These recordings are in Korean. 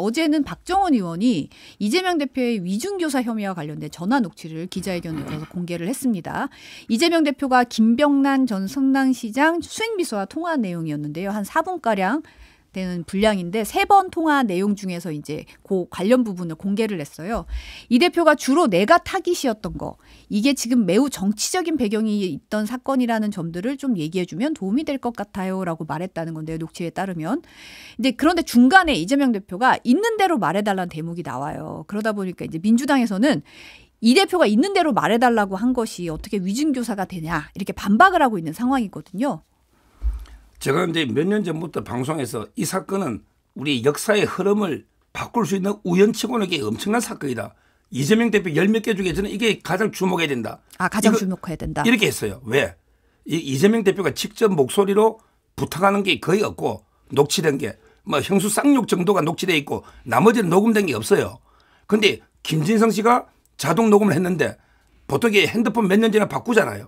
어제는 박정원 의원이 이재명 대표의 위중교사 혐의와 관련된 전화 녹취를 기자회견을 열어서 공개를 했습니다. 이재명 대표가 김병란 전 성남시장 수행비서와 통화한 내용이었는데요. 한 4분가량 되는 분량인데 3번 통화 내용 중에서 이제 그 관련 부분을 공개를 했어요. 이 대표가 주로 내가 타깃이었던 거, 이게 지금 매우 정치적인 배경이 있던 사건이라는 점들을 좀 얘기해주면 도움이 될 것 같아요라고 말했다는 건데요. 녹취에 따르면. 근데 그런데 중간에 이재명 대표가 있는 대로 말해달라는 대목이 나와요. 그러다 보니까 이제 민주당에서는 이 대표가 있는 대로 말해달라고 한 것이 어떻게 위중교사가 되냐 이렇게 반박을 하고 있는 상황이거든요. 제가 이제 몇 년 전부터 방송에서 이 사건은 우리 역사의 흐름을 바꿀 수 있는 우연치고는 엄청난 사건이다. 이재명 대표 10몇 개 중에 저는 이게 가장 주목해야 된다. 아, 가장 주목해야 된다. 이렇게 했어요. 왜? 이재명 대표가 직접 목소리로 부탁하는 게 거의 없고 녹취된 게 뭐 형수 쌍욕 정도가 녹취돼 있고 나머지는 녹음된 게 없어요. 그런데 김진성 씨가 자동 녹음을 했는데 보통 이게 핸드폰 몇 년 전에 바꾸잖아요.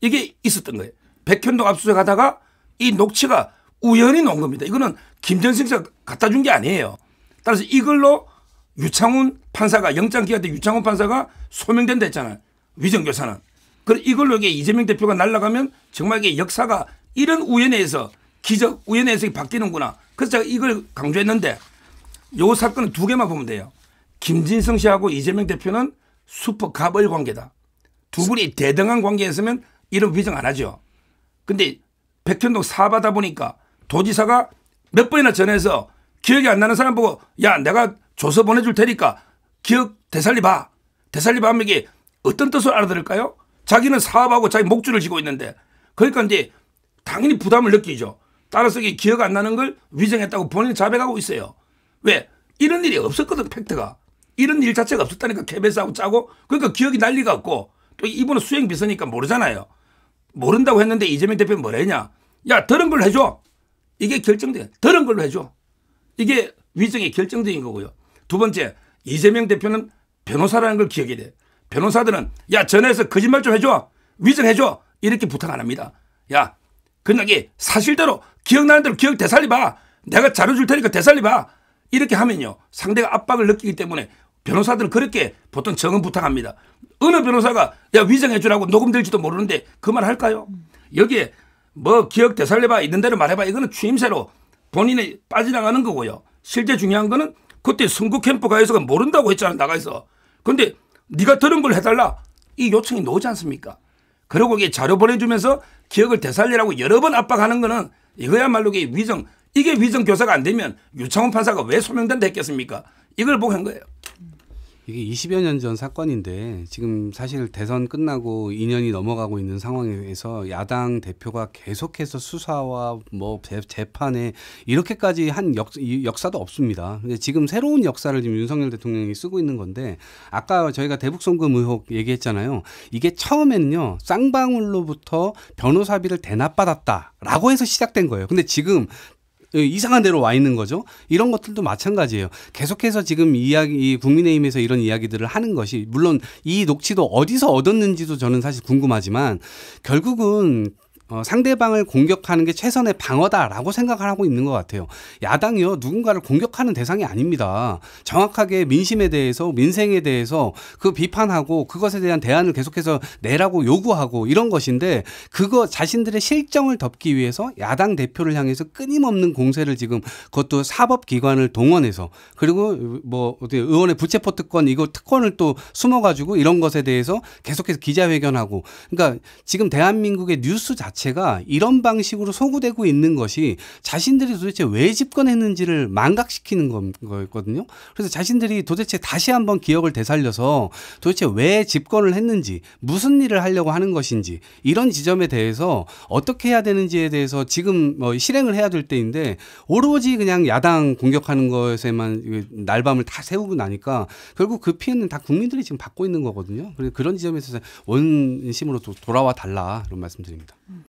이게 있었던 거예요. 백현동 압수수색하다가 이 녹취가 우연히 나온 겁니다. 이거는 김진성 씨가 갖다 준 게 아니에요. 따라서 이걸로 유창훈 판사가 영장 기각 때 유창훈 판사가 소명된다 했잖아요. 위정교사는. 그럼 이걸로 이게 이재명 대표가 날아가면 정말 이게 역사가 이런 우연에 의해서 기적 우연에 의해서 바뀌는구나. 그래서 제가 이걸 강조했는데 요 사건은 2개만 보면 돼요. 김진성 씨하고 이재명 대표는 슈퍼 가벌 관계다. 두 분이 대등한 관계였으면 이런 위정 안 하죠. 근데 백현동 사업하다 보니까 도지사가 몇 번이나 전해서 기억이 안 나는 사람 보고 야 내가 조서 보내줄 테니까 기억 되살리 봐. 되살리 봐 하면 이게 어떤 뜻을 알아들을까요? 자기는 사업하고 자기 목줄을 쥐고 있는데 그러니까 이제 당연히 부담을 느끼죠. 따라서 이게 기억 안 나는 걸 위정했다고 본인은 자백하고 있어요. 왜? 이런 일이 없었거든 팩트가. 이런 일 자체가 없었다니까 KBS하고 짜고 그러니까 기억이 날 리가 없고 또 이분은 수행비서니까 모르잖아요. 모른다고 했는데 이재명 대표는 뭐라 했냐. 야 들은 걸로 해줘. 이게 결정돼. 들은 걸로 해줘. 이게 위정의 결정적인 거고요. 2번째 이재명 대표는 변호사라는 걸 기억해야 돼. 변호사들은 야 전화해서 거짓말 좀 해줘. 위정해줘. 이렇게 부탁 안 합니다. 야 그냥 이게 사실대로 기억나는 대로 기억 되살리 봐. 내가 자료 줄 테니까 되살리 봐. 이렇게 하면요. 상대가 압박을 느끼기 때문에 변호사들은 그렇게 보통 정은 부탁합니다. 어느 변호사가 야 위정해 주라고 녹음될지도 모르는데 그 말 할까요? 여기에 뭐 기억 되살려봐 있는 대로 말해봐 이거는 추임새로 본인이 빠져나가는 거고요. 실제 중요한 거는 그때 선거 캠프 가에서가 모른다고 했잖아 나가서. 그런데 네가 들은 걸 해달라 이 요청이 나오지 않습니까? 그리고 이게 자료 보내주면서 기억을 되살리라고 여러 번 압박하는 거는 이거야말로 이게 위정 이게 위정교사가 안 되면 유창훈 판사가 왜 소명된다 했겠습니까? 이걸 보고 한 거예요. 이게 20여 년 전 사건인데 지금 사실 대선 끝나고 2년이 넘어가고 있는 상황에서 야당 대표가 계속해서 수사와 뭐 재판에 이렇게까지 한 역사도 없습니다. 근데 지금 새로운 역사를 지금 윤석열 대통령이 쓰고 있는 건데 아까 저희가 대북송금 의혹 얘기했잖아요. 이게 처음에는요. 쌍방울로부터 변호사비를 대납받았다라고 해서 시작된 거예요. 근데 지금 이상한 데로 와 있는 거죠. 이런 것들도 마찬가지예요. 계속해서 지금 이야기, 국민의힘에서 이런 이야기들을 하는 것이 물론 이 녹취도 어디서 얻었는지도 저는 사실 궁금하지만 결국은 상대방을 공격하는 게 최선의 방어다라고 생각을 하고 있는 것 같아요. 야당이요 누군가를 공격하는 대상이 아닙니다. 정확하게 민심에 대해서 민생에 대해서 그 비판하고 그것에 대한 대안을 계속해서 내라고 요구하고 이런 것인데 그거 자신들의 실정을 덮기 위해서 야당 대표를 향해서 끊임없는 공세를 지금 그것도 사법기관을 동원해서 그리고 뭐 어떻게 의원의 부채포 특권 이거 특권을 또 숨어가지고 이런 것에 대해서 계속해서 기자회견하고 그러니까 지금 대한민국의 뉴스 자체가 이런 방식으로 소구되고 있는 것이 자신들이 도대체 왜 집권했는지를 망각시키는 거였거든요. 그래서 자신들이 도대체 다시 한번 기억을 되살려서 도대체 왜 집권을 했는지 무슨 일을 하려고 하는 것인지 이런 지점에 대해서 어떻게 해야 되는지에 대해서 지금 실행을 해야 될 때인데 오로지 그냥 야당 공격하는 것에만 날밤을 다 세우고 나니까 결국 그 피해는 다 국민들이 지금 받고 있는 거거든요. 그래서 그런 지점에서 원심으로 돌아와 달라 이런 말씀드립니다.